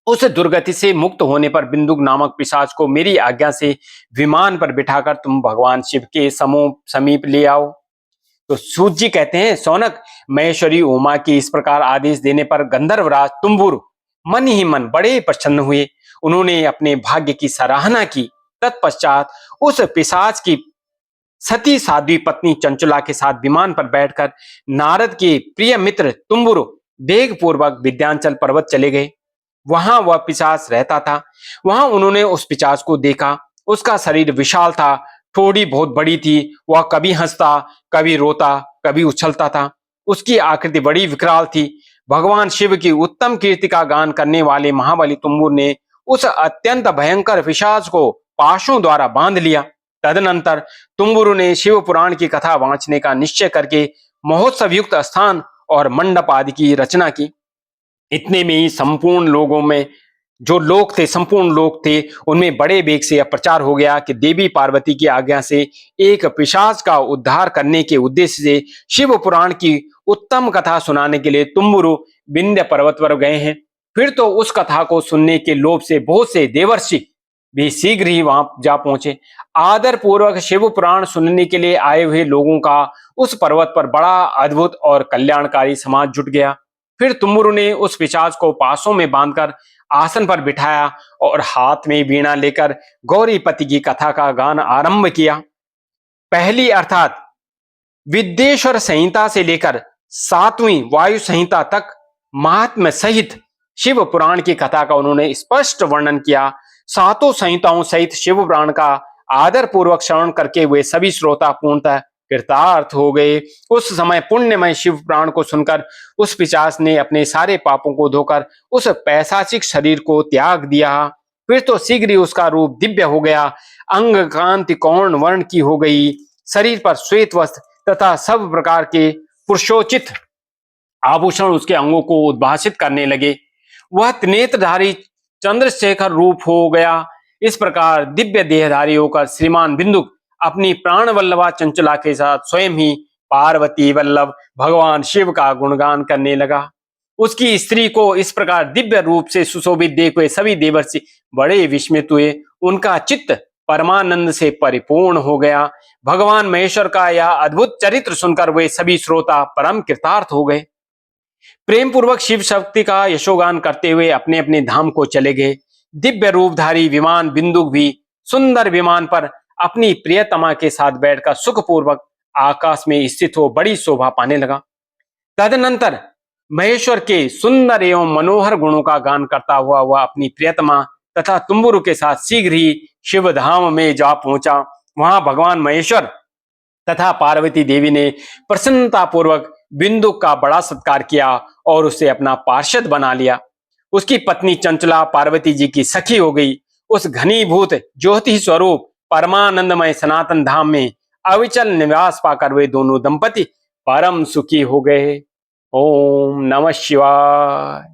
उस दुर्गति से मुक्त होने पर बिंदुक नामक पिशाच को मेरी आज्ञा से विमान पर बिठाकर तुम भगवान शिव के समीप ले आओ। तो सूत जी कहते हैं, सौनक, महेश्वरी उमा के इस प्रकार आदेश देने पर गंधर्वराज तुम्बुर मन ही मन बड़े प्रसन्न हुए। उन्होंने अपने भाग्य की सराहना की। तत्पश्चात उस पिशाच की सती साध्वी पत्नी चंचला के साथ विमान पर बैठकर नारद के प्रिय मित्र तुम्बुर वेग पूर्वक विद्यांचल पर्वत चले गए। वहां वह पिशाच रहता था। वहां उन्होंने उस पिशाच को देखा। उसका शरीर विशाल था, ठोड़ी बहुत बड़ी थी। वह कभी हंसता, कभी रोता, कभी उछलता था। उसकी आकृति बड़ी विकराल थी। भगवान शिव की उत्तम कीर्ति का गान करने वाले महाबली तुम्बुर ने उस अत्यंत भयंकर पिशाच को पाशों द्वारा बांध लिया। तदनंतर तुम्बुरु ने शिव पुराण की कथा वांचने का निश्चय करके महोत्सव युक्त स्थान और मंडप आदि की रचना की। इतने में ही संपूर्ण लोगों में जो लोग थे, संपूर्ण लोग थे, उनमें बड़े वेग से यह प्रचार हो गया कि देवी पार्वती की आज्ञा से एक पिशाच का उद्धार करने के उद्देश्य से शिव पुराण की उत्तम कथा सुनाने के लिए तुम्बुरु विंध्य पर्वत पर गए हैं। फिर तो उस कथा को सुनने के लोभ से बहुत से देवर्षि भी शीघ्र ही वहां जा पहुंचे। आदर पूर्वक शिव पुराण सुनने के लिए आए हुए लोगों का उस पर्वत पर बड़ा अद्भुत और कल्याणकारी समाज जुट गया। फिर तुम्बुरु ने उस पिशाच को पासों में बांधकर आसन पर बिठाया और हाथ में वीणा लेकर गौरीपति की कथा का गान आरंभ किया। पहली अर्थात विद्येश्वर संहिता से लेकर 7वीं वायु संहिता तक महात्म्य सहित शिव पुराण की कथा का उन्होंने स्पष्ट वर्णन किया। 7 संहिताओं सहित शिव पुराण का आदर पूर्वक श्रवण करके वे सभी श्रोता पूर्णतः कृतार्थ हो गए। उस समय पुण्यमय शिव पुराण को सुनकर उस पिशाच ने अपने सारे पापों को धोकर उस पैशाचिक शरीर को त्याग दिया। फिर तो शीघ्र ही उसका रूप दिव्य हो गया। अंग कांति कौर्ण वर्ण की हो गई। शरीर पर श्वेत वस्त्र तथा सब प्रकार के पुरुषोचित आभूषण उसके अंगों को उद्भासित करने लगे। वह त्रिनेत्रधारी चंद्रशेखर रूप हो गया। इस प्रकार दिव्य देहधारी होकर श्रीमान बिंदुक अपनी प्राण वल्लभा चंचला के साथ स्वयं ही पार्वती वल्लभ भगवान शिव का गुणगान करने लगा। उसकी स्त्री को इस प्रकार दिव्य रूप से सुशोभित देख हुए सभी देवर्षि बड़े विस्मित हुए। उनका चित्त परमानंद से परिपूर्ण हो गया। भगवान महेश्वर का यह अद्भुत चरित्र सुनकर वे सभी श्रोता परम कृतार्थ हो गए। प्रेम पूर्वक शिव शक्ति का यशोगान करते हुए अपने अपने धाम को चले गए। दिव्य रूपधारी विमान बिंदुक भी सुंदर विमान पर अपनी प्रियतमा के साथ बैठकर सुखपूर्वक आकाश में स्थित हो बड़ी शोभा पाने लगा। तदनंतर महेश्वर के सुंदर एवं मनोहर गुणों का गान करता हुआ वह अपनी प्रियतमा तथा तुम्बुरु के साथ शीघ्र ही शिव धाम में जा पहुंचा। वहां भगवान महेश्वर तथा पार्वती देवी ने प्रसन्नता पूर्वक बिंदुक का बड़ा सत्कार किया और उसे अपना पार्षद बना लिया। उसकी पत्नी चंचला पार्वती जी की सखी हो गई। उस घनीभूत ज्योति स्वरूप परमानंदमय सनातन धाम में अविचल निवास पाकर वे दोनों दंपति परम सुखी हो गए। ओम नमः शिवाय।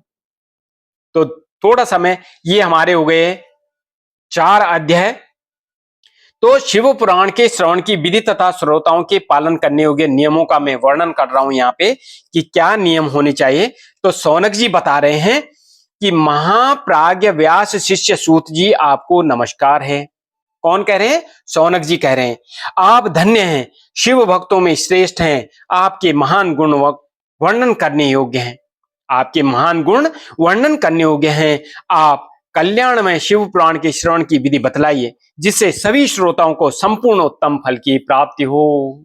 तो थोड़ा समय ये हमारे हो गए 4 अध्याय। तो शिव पुराण के श्रवण की विधि तथा श्रोताओं के पालन करने योग्य नियमों का मैं वर्णन कर रहा हूं यहाँ पे कि क्या नियम होने चाहिए। तो सौनक जी बता रहे हैं कि महाप्राज्ञ व्यास शिष्य सूत जी आपको नमस्कार है। कौन कह रहे हैं? सौनक जी कह रहे हैं। आप धन्य हैं, शिव भक्तों में श्रेष्ठ हैं। आपके महान गुण वर्णन करने योग्य हैं। आपके महान गुण वर्णन करने योग्य हैं। आप कल्याणमय शिव पुराण के श्रवण की विधि बतलाइए, जिससे सभी श्रोताओं को संपूर्ण उत्तम फल की प्राप्ति हो।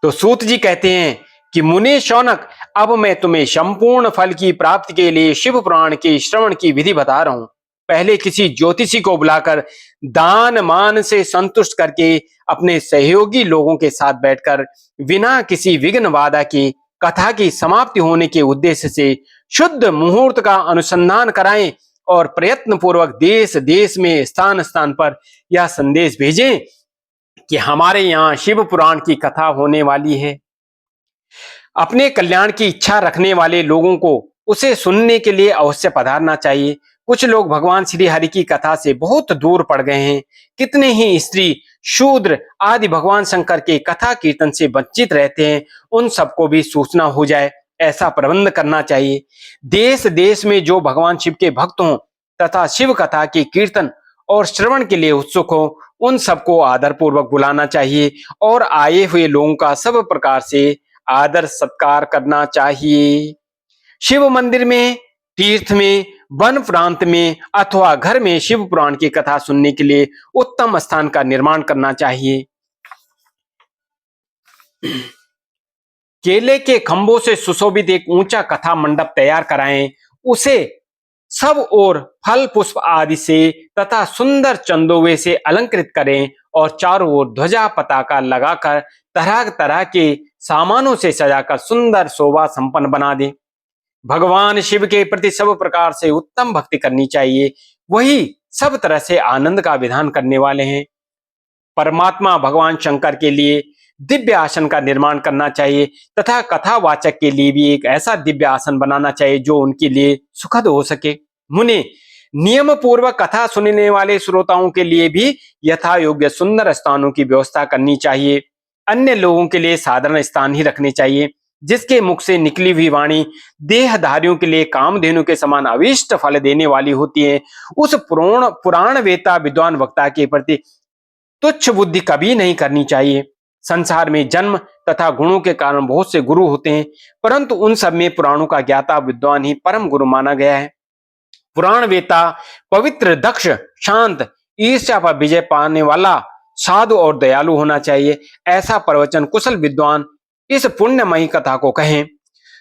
तो सूत जी कहते हैं कि मुने शौनक, अब मैं तुम्हें संपूर्ण फल की प्राप्ति के लिए शिव पुराण के श्रवण की विधि बता रहा हूं। पहले किसी ज्योतिषी को बुलाकर दान मान से संतुष्ट करके अपने सहयोगी लोगों के साथ बैठकर बिना किसी विघ्न बाधा के कथा की समाप्ति होने के उद्देश्य से शुद्ध मुहूर्त का अनुसंधान कराएं और प्रयत्न पूर्वक देश देश में स्थान स्थान पर यह संदेश भेजें कि हमारे यहाँ शिव पुराण की कथा होने वाली है। अपने कल्याण की इच्छा रखने वाले लोगों को उसे सुनने के लिए अवश्य पधारना चाहिए। कुछ लोग भगवान श्री हरि की कथा से बहुत दूर पड़ गए हैं। कितने ही स्त्री, शूद्र आदि भगवान शंकर के कथा कीर्तन से वंचित रहते हैं। उन सबको भी सूचना हो जाए, ऐसा प्रबंध करना चाहिए। देश देश में जो भगवान शिव के भक्त हों तथा शिव कथा के कीर्तन और श्रवण के लिए उत्सुक हो, उन सबको आदर पूर्वक बुलाना चाहिए और आए हुए लोगों का सब प्रकार से आदर सत्कार करना चाहिए। शिव मंदिर में, तीर्थ में, वन प्रांत में अथवा घर में शिव पुराण की कथा सुनने के लिए उत्तम स्थान का निर्माण करना चाहिए। केले के खंभों से सुशोभित एक ऊंचा कथा मंडप तैयार कराएं। उसे सब ओर फल पुष्प आदि से तथा सुंदर चंदोवे से अलंकृत करें और चारों ओर ध्वजा पताका लगाकर तरह तरह के सामानों से सजाकर सुंदर शोभा संपन्न बना दें। भगवान शिव के प्रति सब प्रकार से उत्तम भक्ति करनी चाहिए। वही सब तरह से आनंद का विधान करने वाले हैं। परमात्मा भगवान शंकर के लिए दिव्य आसन का निर्माण करना चाहिए तथा कथावाचक के लिए भी एक ऐसा दिव्य आसन बनाना चाहिए जो उनके लिए सुखद हो सके। मुने, नियम पूर्वक कथा सुनने वाले श्रोताओं के लिए भी यथा योग्य सुंदर स्थानों की व्यवस्था करनी चाहिए। अन्य लोगों के लिए साधारण स्थान ही रखने चाहिए। जिसके मुख से निकली हुई वाणी देहधारियों के लिए कामधेनु के समान अविष्ट फल देने वाली होती है, उस पुराण वेता विद्वान वक्ता के प्रति तुच्छ बुद्धि कभी नहीं करनी चाहिए। संसार में जन्म तथा गुणों के कारण बहुत से गुरु होते हैं, परंतु उन सब में पुराणों का ज्ञाता विद्वान ही परम गुरु माना गया है। पुराण वेता पवित्र, दक्ष, शांत, ईर्ष्या पर विजय पाने वाला, साधु और दयालु होना चाहिए। ऐसा प्रवचन कुशल विद्वान इस पुण्यमयी कथा को कहें।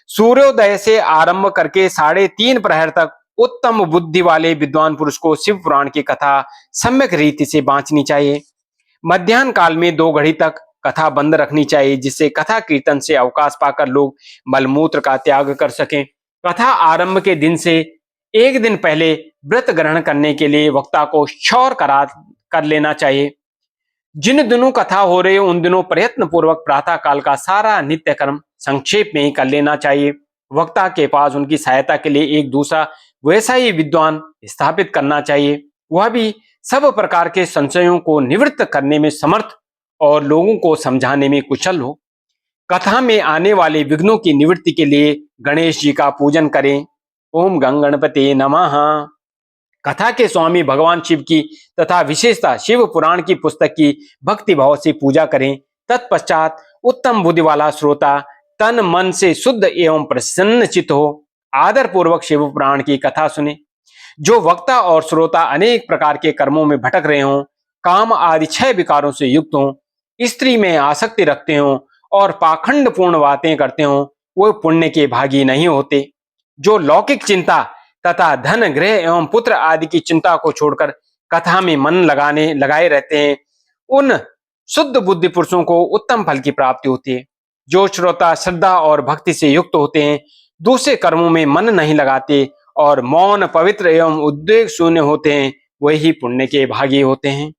सूर्योदय से आरंभ करके 3:30 प्रहर तक उत्तम बुद्धि वाले विद्वान पुरुष को शिव पुराण की कथा सम्यक रीति से बांचनी चाहिए। मध्याह्न काल में 2 घड़ी तक कथा बंद रखनी चाहिए, जिससे कथा कीर्तन से अवकाश पाकर लोग मलमूत्र का त्याग कर सकें। कथा आरंभ के दिन से 1 दिन पहले व्रत ग्रहण करने के लिए वक्ता को क्षौर कर लेना चाहिए। जिन दिनों कथा हो रही है उन दिनों प्रयत्न पूर्वक प्रातः काल का सारा नित्य कर्म संक्षेप में ही कर लेना चाहिए। वक्ता के पास उनकी सहायता के लिए एक दूसरा वैसा ही विद्वान स्थापित करना चाहिए। वह भी सब प्रकार के संशयों को निवृत्त करने में समर्थ और लोगों को समझाने में कुशल हो। कथा में आने वाले विघ्नों की निवृत्ति के लिए गणेश जी का पूजन करें। ओम गणपते नमः। कथा के स्वामी भगवान शिव की तथा विशेषता शिव पुराण की पुस्तक की भक्ति भाव से पूजा करें। तत्पश्चात उत्तम बुद्धि वाला श्रोता तन मन से शुद्ध एवं प्रसन्न चित्त हो आदर पूर्वक शिव पुराण की कथा सुने। जो वक्ता और श्रोता अनेक प्रकार के कर्मों में भटक रहे हों, काम आदि 6 विकारों से युक्त हों, स्त्री में आसक्ति रखते हों और पाखंड पूर्ण बातें करते हों, वो पुण्य के भागी नहीं होते। जो लौकिक चिंता तथा धन, गृह एवं पुत्र आदि की चिंता को छोड़कर कथा में मन लगाए रहते हैं, उन शुद्ध बुद्धि पुरुषों को उत्तम फल की प्राप्ति होती है। जो श्रोता श्रद्धा और भक्ति से युक्त होते हैं, दूसरे कर्मों में मन नहीं लगाते और मौन, पवित्र एवं उद्वेग शून्य होते हैं, वही पुण्य के भागी होते हैं।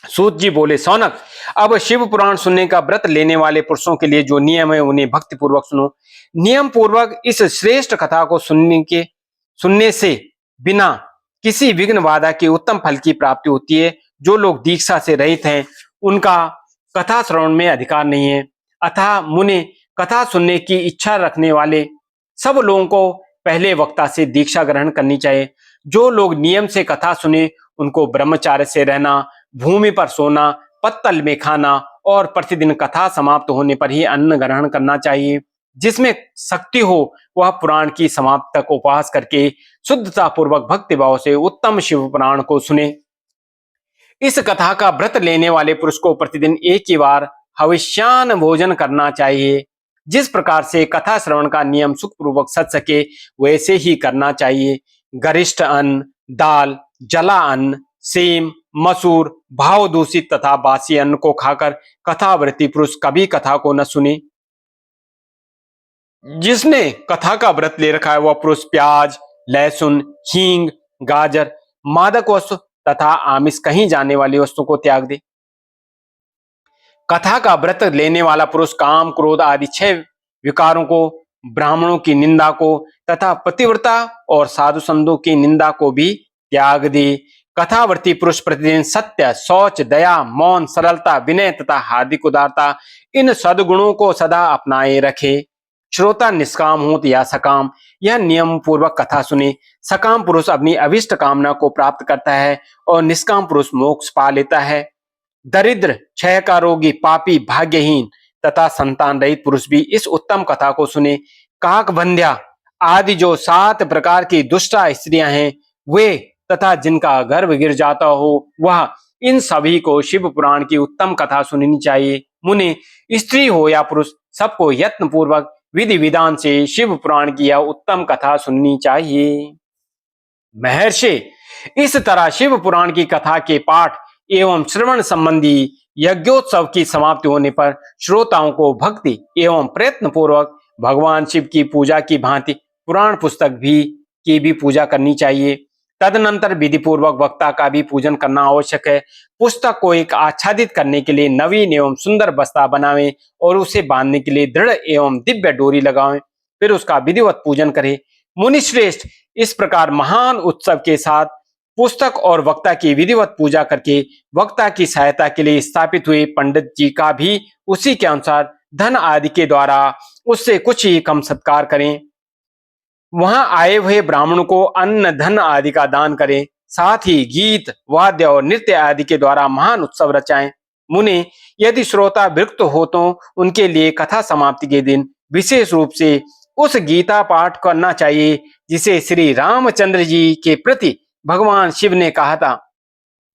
सूत जी बोले, सौनक, अब शिव पुराण सुनने का व्रत लेने वाले पुरुषों के लिए जो नियम है उन्हें भक्ति पूर्वक सुनो। नियम पूर्वक इस श्रेष्ठ कथा को सुनने से बिना किसी विघ्न बाधा के उत्तम फल की प्राप्ति होती है। जो लोग दीक्षा से रहित हैं उनका कथा श्रवण में अधिकार नहीं है। अतः मुने, कथा सुनने की इच्छा रखने वाले सब लोगों को पहले वक्ता से दीक्षा ग्रहण करनी चाहिए। जो लोग नियम से कथा सुने उनको ब्रह्मचार्य से रहना, भूमि पर सोना, पत्तल में खाना और प्रतिदिन कथा समाप्त होने पर ही अन्न ग्रहण करना चाहिए। जिसमें शक्ति हो वह पुराण की समाप्ति तक उपवास करके शुद्धता पूर्वक भक्ति भाव से उत्तम शिव पुराण को सुने। इस कथा का व्रत लेने वाले पुरुष को प्रतिदिन एक ही बार हविष्यान्न भोजन करना चाहिए। जिस प्रकार से कथा श्रवण का नियम सुखपूर्वक सज सके वैसे ही करना चाहिए। गरिष्ठ अन्न, दाल, जला अन्न, सेम, मसूर, भाव दूषित तथा बासी अन्न को खाकर कथाव्रती पुरुष कभी कथा को न सुने। जिसने कथा का व्रत ले रखा है वह पुरुष प्याज, लहसुन, हींग, गाजर, मादक वस्तु तथा आमिष कहीं जाने वाली वस्तु को त्याग दे। कथा का व्रत लेने वाला पुरुष काम क्रोध आदि 6 विकारों को, ब्राह्मणों की निंदा को तथा पतिव्रता और साधु संतों की निंदा को भी त्याग दे। कथावर्ती पुरुष प्रतिदिन सत्य, शौच, दया, मौन, सरलता, विनय तथा हार्दिक उदारता इन सद्गुणों को सदा अपनाए रखे। श्रोता निष्काम हो या सकाम यह नियम पूर्वक कथा सुने। सकाम पुरुष अपनी अभिष्ट कामना को प्राप्त करता है और निष्काम पुरुष मोक्ष पा लेता है। दरिद्र, क्षय का रोगी, पापी, भाग्यहीन तथा संतान रहित पुरुष भी इस उत्तम कथा को सुने। काकभंध्या आदि जो 7 प्रकार की दुष्टा स्त्रियां हैं वे तथा जिनका गर्भ गिर जाता हो वह इन सभी को शिव पुराण की उत्तम कथा सुननी चाहिए। मुनि, स्त्री हो या पुरुष सबको यत्न पूर्वक विधि विधान से शिव पुराण की यह उत्तम कथा सुननी चाहिए। महर्षि, इस तरह शिव पुराण की कथा के पाठ एवं श्रवण संबंधी यज्ञोत्सव की समाप्ति होने पर श्रोताओं को भक्ति एवं प्रयत्न पूर्वक भगवान शिव की पूजा की भांति पुराण पुस्तक की भी पूजा करनी चाहिए। तदनंतर विधि पूर्वक वक्ता का भी पूजन करना आवश्यक है। पुस्तक को एक आच्छादित करने के लिए नवीन एवं सुंदर बस्ता बनावें और उसे बांधने के लिए दृढ़ एवं दिव्य डोरी लगावें, फिर उसका विधिवत पूजन करें। मुनिश्रेष्ठ, इस प्रकार महान उत्सव के साथ पुस्तक और वक्ता की विधिवत पूजा करके वक्ता की सहायता के लिए स्थापित हुए पंडित जी का भी उसी के अनुसार धन आदि के द्वारा उससे कुछ ही कम सत्कार करें। वहां आए हुए ब्राह्मणों को अन्न धन आदि का दान करें। साथ ही गीत, वाद्य और नृत्य आदि के द्वारा महान उत्सव रचाएं। मुनि, यदि श्रोता विरक्त हो तो उनके लिए कथा समाप्ति के दिन विशेष रूप से उस गीता पाठ करना चाहिए जिसे श्री रामचंद्र जी के प्रति भगवान शिव ने कहा था।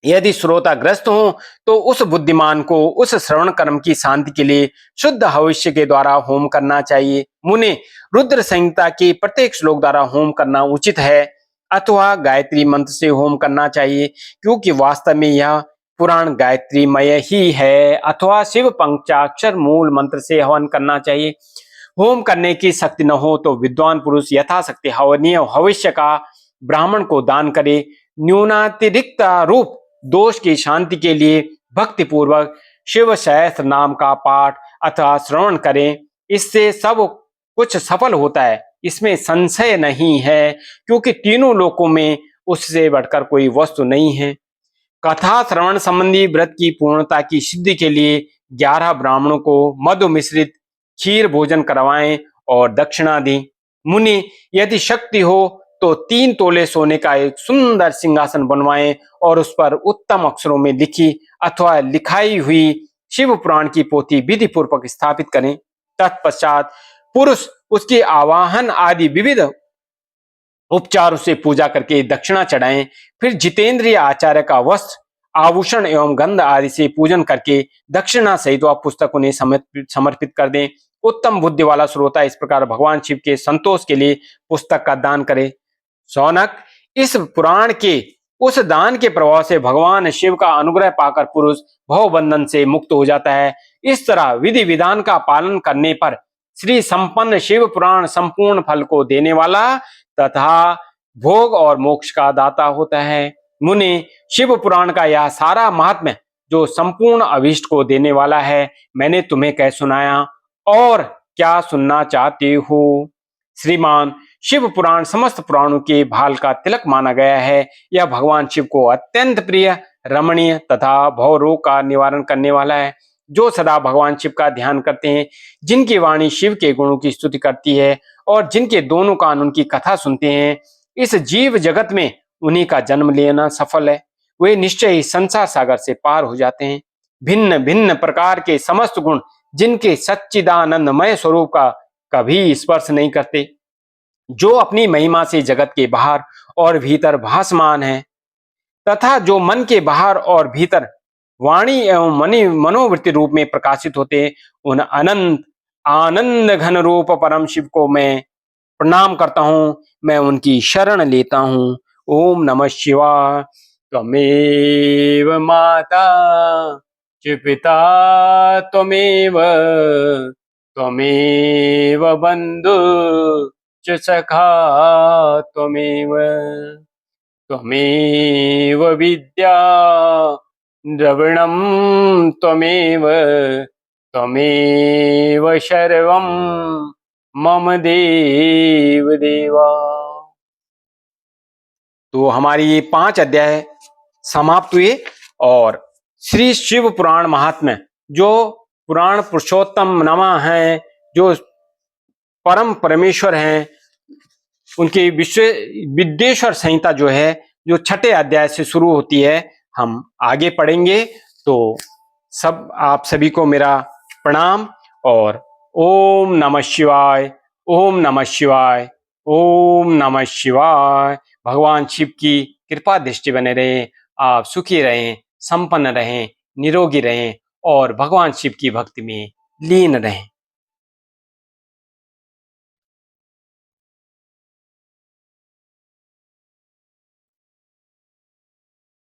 यदि श्रोता ग्रस्त हो तो उस बुद्धिमान को उस श्रवण कर्म की शांति के लिए शुद्ध हविष्य के द्वारा होम करना चाहिए। मुनि, रुद्र संहिता के प्रत्येक श्लोक द्वारा होम करना उचित है अथवा गायत्री मंत्र से होम करना चाहिए, क्योंकि वास्तव में यह पुराण गायत्रीमय ही है। अथवा शिव पंचाक्षर मूल मंत्र से हवन करना चाहिए। होम करने की शक्ति न हो तो विद्वान पुरुष यथाशक्ति हवनीय हविष्य का ब्राह्मण को दान करे। न्यूनातिरिक्त रूप दोष की शांति के लिए भक्ति पूर्वक शिव सहस्त्र नाम का पाठ अथवा श्रवण करें। इससे सब कुछ सफल होता है, इसमें संशय नहीं है, क्योंकि तीनों लोकों में उससे बढ़कर कोई वस्तु नहीं है। कथा श्रवण संबंधी व्रत की पूर्णता की सिद्धि के लिए 11 ब्राह्मणों को मधु मिश्रित खीर भोजन करवाएं और दक्षिणा दें। मुनि, यदि शक्ति हो तो 3 तोले सोने का एक सुंदर सिंहासन बनवाएं और उस पर उत्तम अक्षरों में लिखी अथवा लिखाई हुई शिव पुराण की पोथी विधि पूर्वक स्थापित करें। तत्पश्चात पुरुष उसके आवाहन आदि विविध उपचारों से पूजा करके दक्षिणा चढ़ाएं। फिर जितेंद्रिय आचार्य का वस्त्र, आभूषण एवं गंध आदि से पूजन करके दक्षिणा सहित वह पुस्तक उन्हें समर्पित कर दें। उत्तम बुद्धि वाला श्रोता इस प्रकार भगवान शिव के संतोष के लिए पुस्तक का दान करे। शौनक, इस पुराण के उस दान के प्रभाव से भगवान शिव का अनुग्रह पाकर पुरुष भवबंधन से मुक्त हो जाता है। इस तरह विधि विधान का पालन करने पर श्री संपन्न शिव पुराण संपूर्ण फल को देने वाला तथा भोग और मोक्ष का दाता होता है। मुनि, शिव पुराण का यह सारा महात्म्य जो संपूर्ण अभीष्ट को देने वाला है मैंने तुम्हें कह सुनाया, और क्या सुनना चाहते हो? श्रीमान, शिव पुराण समस्त पुराणों के भाल का तिलक माना गया है। यह भगवान शिव को अत्यंत प्रिय, रमणीय तथा भवरोग का निवारण करने वाला है। जो सदा भगवान शिव का ध्यान करते हैं, जिनकी वाणी शिव के गुणों की स्तुति करती है और जिनके दोनों कान उनकी कथा सुनते हैं, इस जीव जगत में उन्हीं का जन्म लेना सफल है। वे निश्चय ही संसार सागर से पार हो जाते हैं। भिन्न भिन्न प्रकार के समस्त गुण जिनके सच्चिदानंदमय स्वरूप का कभी स्पर्श नहीं करते, जो अपनी महिमा से जगत के बाहर और भीतर भासमान है तथा जो मन के बाहर और भीतर वाणी एवं मनोवृत्ति रूप में प्रकाशित होते, उन अनंत आनंद घन रूप परम शिव को मैं प्रणाम करता हूँ, मैं उनकी शरण लेता हूँ। ओम नमः शिवाय। त्वमेव माता च पिता त्वमेव, त्वमेव बंधु च सखा त्वमेव, त्वमेव विद्या द्रविणं त्वमेव त्वमेव सर्वं मम देव देवा। तो हमारी ये 5 अध्याय समाप्त हुए और श्री शिव पुराण महात्म्य, जो पुराण पुरुषोत्तम नमा है, जो परम परमेश्वर हैं, उनकी विश्व विद्येश्वर संहिता जो है, जो 6ठे अध्याय से शुरू होती है, हम आगे पढ़ेंगे। तो सब आप सभी को मेरा प्रणाम और ओम नमः शिवाय, ओम नमः शिवाय, ओम नमः शिवाय। भगवान शिव की कृपा दृष्टि बने रहे, आप सुखी रहें, संपन्न रहें, निरोगी रहें और भगवान शिव की भक्ति में लीन रहें।